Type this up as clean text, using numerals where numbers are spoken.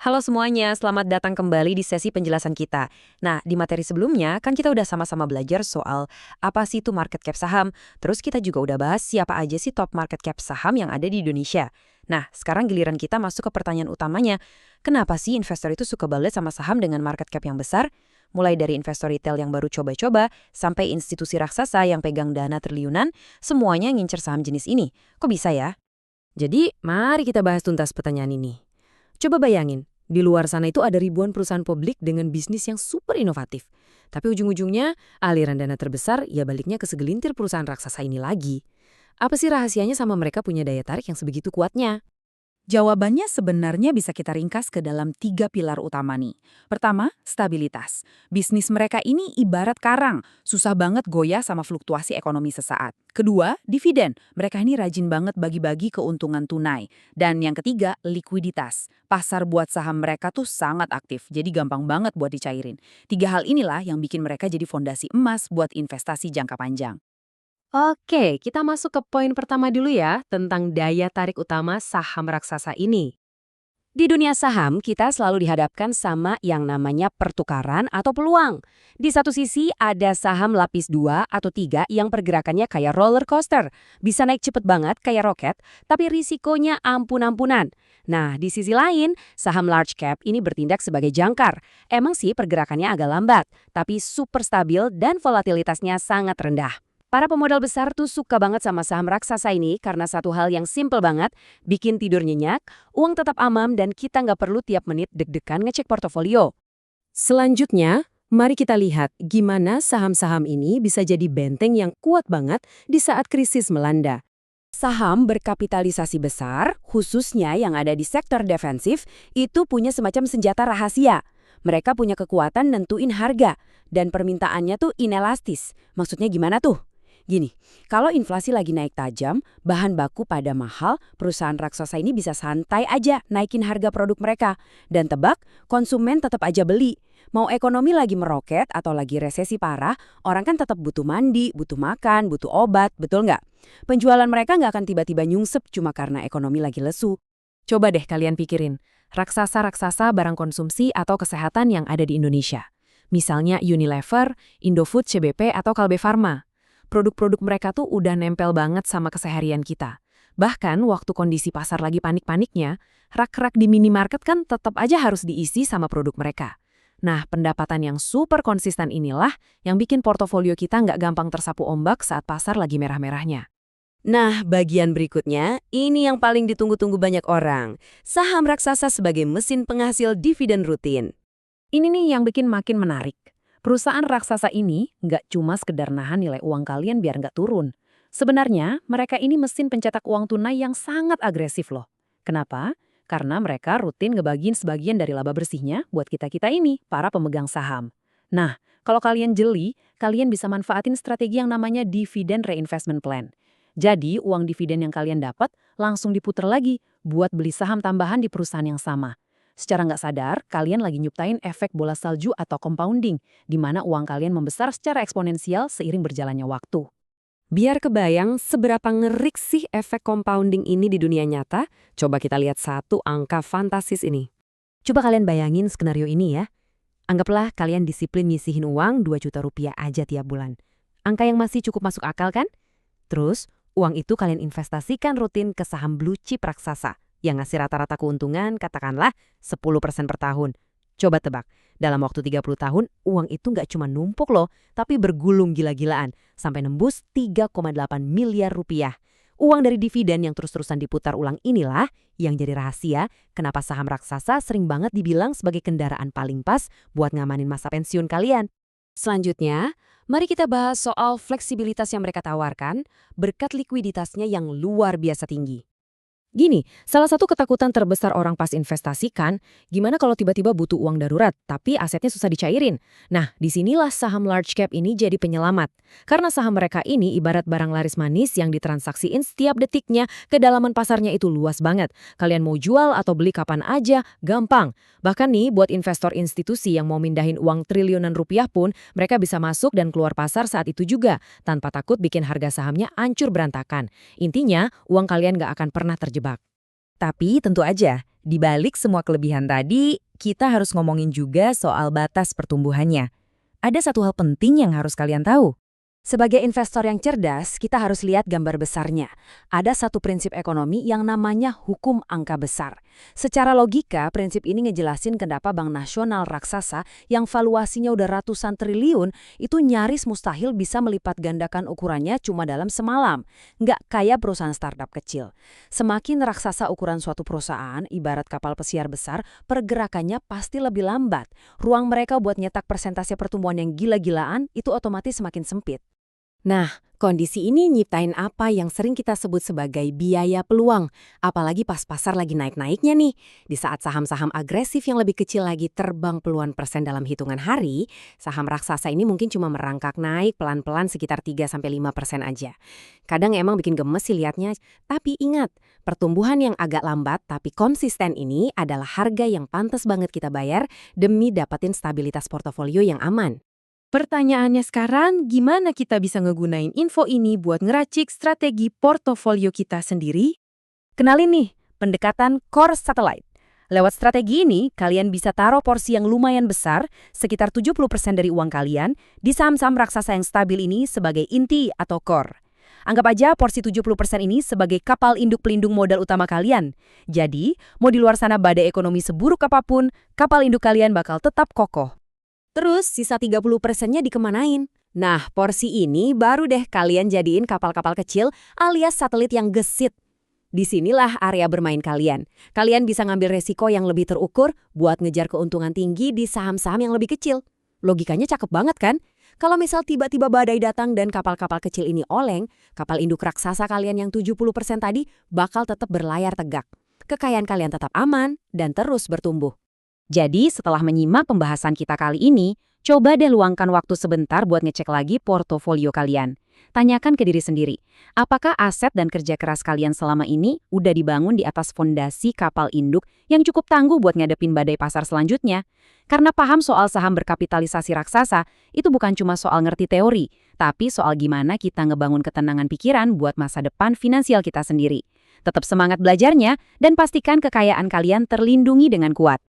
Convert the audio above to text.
Halo semuanya, selamat datang kembali di sesi penjelasan kita. Nah, di materi sebelumnya kan kita udah sama-sama belajar soal apa sih itu market cap saham. Terus kita juga udah bahas siapa aja sih top market cap saham yang ada di Indonesia. Nah, sekarang giliran kita masuk ke pertanyaan utamanya. Kenapa sih investor itu suka banget sama saham dengan market cap yang besar? Mulai dari investor retail yang baru coba-coba, sampai institusi raksasa yang pegang dana triliunan, semuanya ngincer saham jenis ini. Kok bisa ya? Jadi, mari kita bahas tuntas pertanyaan ini. Coba bayangin, di luar sana itu ada ribuan perusahaan publik dengan bisnis yang super inovatif. Tapi ujung-ujungnya, aliran dana terbesar ya baliknya ke segelintir perusahaan raksasa ini lagi. Apa sih rahasianya sama mereka punya daya tarik yang sebegitu kuatnya? Jawabannya sebenarnya bisa kita ringkas ke dalam 3 pilar utama nih. Pertama, stabilitas. Bisnis mereka ini ibarat karang, susah banget goyah sama fluktuasi ekonomi sesaat. Kedua, dividen. Mereka ini rajin banget bagi-bagi keuntungan tunai. Dan yang ketiga, likuiditas. Pasar buat saham mereka tuh sangat aktif, jadi gampang banget buat dicairin. 3 hal inilah yang bikin mereka jadi fondasi emas buat investasi jangka panjang. Oke, kita masuk ke poin pertama dulu ya, tentang daya tarik utama saham raksasa ini. Di dunia saham, kita selalu dihadapkan sama yang namanya pertukaran atau peluang. Di satu sisi, ada saham lapis 2 atau 3 yang pergerakannya kayak roller coaster. Bisa naik cepet banget kayak roket, tapi risikonya ampun-ampunan. Nah, di sisi lain, saham large cap ini bertindak sebagai jangkar. Emang sih pergerakannya agak lambat, tapi super stabil dan volatilitasnya sangat rendah. Para pemodal besar tuh suka banget sama saham raksasa ini karena satu hal yang simple banget, bikin tidur nyenyak, uang tetap aman dan kita nggak perlu tiap menit deg-degan ngecek portofolio. Selanjutnya, mari kita lihat gimana saham-saham ini bisa jadi benteng yang kuat banget di saat krisis melanda. Saham berkapitalisasi besar, khususnya yang ada di sektor defensif, itu punya semacam senjata rahasia. Mereka punya kekuatan nentuin harga, dan permintaannya tuh inelastis. Maksudnya gimana tuh? Gini, kalau inflasi lagi naik tajam, bahan baku pada mahal, perusahaan raksasa ini bisa santai aja naikin harga produk mereka. Dan tebak, konsumen tetap aja beli. Mau ekonomi lagi meroket atau lagi resesi parah, orang kan tetap butuh mandi, butuh makan, butuh obat, betul nggak? Penjualan mereka nggak akan tiba-tiba nyungsep cuma karena ekonomi lagi lesu. Coba deh kalian pikirin, raksasa-raksasa barang konsumsi atau kesehatan yang ada di Indonesia. Misalnya Unilever, Indofood CBP atau Kalbe Farma. Produk-produk mereka tuh udah nempel banget sama keseharian kita. Bahkan waktu kondisi pasar lagi panik-paniknya, rak-rak di minimarket kan tetap aja harus diisi sama produk mereka. Nah, pendapatan yang super konsisten inilah yang bikin portofolio kita nggak gampang tersapu ombak saat pasar lagi merah-merahnya. Nah, bagian berikutnya, ini yang paling ditunggu-tunggu banyak orang. Saham raksasa sebagai mesin penghasil dividen rutin. Ini nih yang bikin makin menarik. Perusahaan raksasa ini nggak cuma sekedar nahan nilai uang kalian biar nggak turun. Sebenarnya, mereka ini mesin pencetak uang tunai yang sangat agresif loh. Kenapa? Karena mereka rutin ngebagiin sebagian dari laba bersihnya buat kita-kita ini, para pemegang saham. Nah, kalau kalian jeli, kalian bisa manfaatin strategi yang namanya Dividend Reinvestment Plan. Jadi, uang dividen yang kalian dapat langsung diputar lagi buat beli saham tambahan di perusahaan yang sama. Secara nggak sadar, kalian lagi nyiptain efek bola salju atau compounding, di mana uang kalian membesar secara eksponensial seiring berjalannya waktu. Biar kebayang seberapa ngerik sih efek compounding ini di dunia nyata, coba kita lihat satu angka fantastis ini. Coba kalian bayangin skenario ini ya. Anggaplah kalian disiplin nyisihin uang 2 juta rupiah aja tiap bulan. Angka yang masih cukup masuk akal kan? Terus, uang itu kalian investasikan rutin ke saham blue chip raksasa yang ngasih rata-rata keuntungan katakanlah 10% per tahun. Coba tebak, dalam waktu 30 tahun uang itu nggak cuma numpuk loh, tapi bergulung gila-gilaan sampai nembus 3,8 miliar rupiah. Uang dari dividen yang terus-terusan diputar ulang inilah yang jadi rahasia kenapa saham raksasa sering banget dibilang sebagai kendaraan paling pas buat ngamanin masa pensiun kalian. Selanjutnya, mari kita bahas soal fleksibilitas yang mereka tawarkan berkat likuiditasnya yang luar biasa tinggi. Gini, salah satu ketakutan terbesar orang pas investasikan, gimana kalau tiba-tiba butuh uang darurat, tapi asetnya susah dicairin? Nah, disinilah saham large cap ini jadi penyelamat. Karena saham mereka ini ibarat barang laris manis yang ditransaksiin setiap detiknya, kedalaman pasarnya itu luas banget. Kalian mau jual atau beli kapan aja, gampang. Bahkan nih, buat investor institusi yang mau mindahin uang triliunan rupiah pun, mereka bisa masuk dan keluar pasar saat itu juga, tanpa takut bikin harga sahamnya hancur berantakan. Intinya, uang kalian nggak akan pernah terjebak. Tapi tentu aja, di balik semua kelebihan tadi, kita harus ngomongin juga soal batas pertumbuhannya. Ada satu hal penting yang harus kalian tahu. Sebagai investor yang cerdas, kita harus lihat gambar besarnya. Ada satu prinsip ekonomi yang namanya hukum angka besar. Secara logika, prinsip ini ngejelasin kenapa bank nasional raksasa yang valuasinya udah ratusan triliun itu nyaris mustahil bisa melipat gandakan ukurannya cuma dalam semalam. Nggak kayak perusahaan startup kecil. Semakin raksasa ukuran suatu perusahaan, ibarat kapal pesiar besar, pergerakannya pasti lebih lambat. Ruang mereka buat nyetak persentase pertumbuhan yang gila-gilaan itu otomatis semakin sempit. Nah, kondisi ini nyiptain apa yang sering kita sebut sebagai biaya peluang, apalagi pas pasar lagi naik-naiknya nih. Di saat saham-saham agresif yang lebih kecil lagi terbang puluhan persen dalam hitungan hari, saham raksasa ini mungkin cuma merangkak naik pelan-pelan sekitar 3-5% aja. Kadang emang bikin gemes sih liatnya, tapi ingat, pertumbuhan yang agak lambat tapi konsisten ini adalah harga yang pantas banget kita bayar demi dapetin stabilitas portofolio yang aman. Pertanyaannya sekarang, gimana kita bisa ngegunain info ini buat ngeracik strategi portofolio kita sendiri? Kenalin nih, pendekatan core satellite. Lewat strategi ini, kalian bisa taruh porsi yang lumayan besar, sekitar 70% dari uang kalian, di saham-saham raksasa yang stabil ini sebagai inti atau core. Anggap aja porsi 70% ini sebagai kapal induk pelindung modal utama kalian. Jadi, mau di luar sana badai ekonomi seburuk apapun, kapal induk kalian bakal tetap kokoh. Terus sisa 30%-nya dikemanain? Nah, porsi ini baru deh kalian jadiin kapal-kapal kecil alias satelit yang gesit. Disinilah area bermain kalian. Kalian bisa ngambil resiko yang lebih terukur buat ngejar keuntungan tinggi di saham-saham yang lebih kecil. Logikanya cakep banget kan? Kalau misal tiba-tiba badai datang dan kapal-kapal kecil ini oleng, kapal induk raksasa kalian yang 70% tadi bakal tetap berlayar tegak. Kekayaan kalian tetap aman dan terus bertumbuh. Jadi setelah menyimak pembahasan kita kali ini, coba deh luangkan waktu sebentar buat ngecek lagi portofolio kalian. Tanyakan ke diri sendiri, apakah aset dan kerja keras kalian selama ini udah dibangun di atas fondasi kapal induk yang cukup tangguh buat ngadepin badai pasar selanjutnya? Karena paham soal saham berkapitalisasi raksasa, itu bukan cuma soal ngerti teori, tapi soal gimana kita ngebangun ketenangan pikiran buat masa depan finansial kita sendiri. Tetap semangat belajarnya dan pastikan kekayaan kalian terlindungi dengan kuat.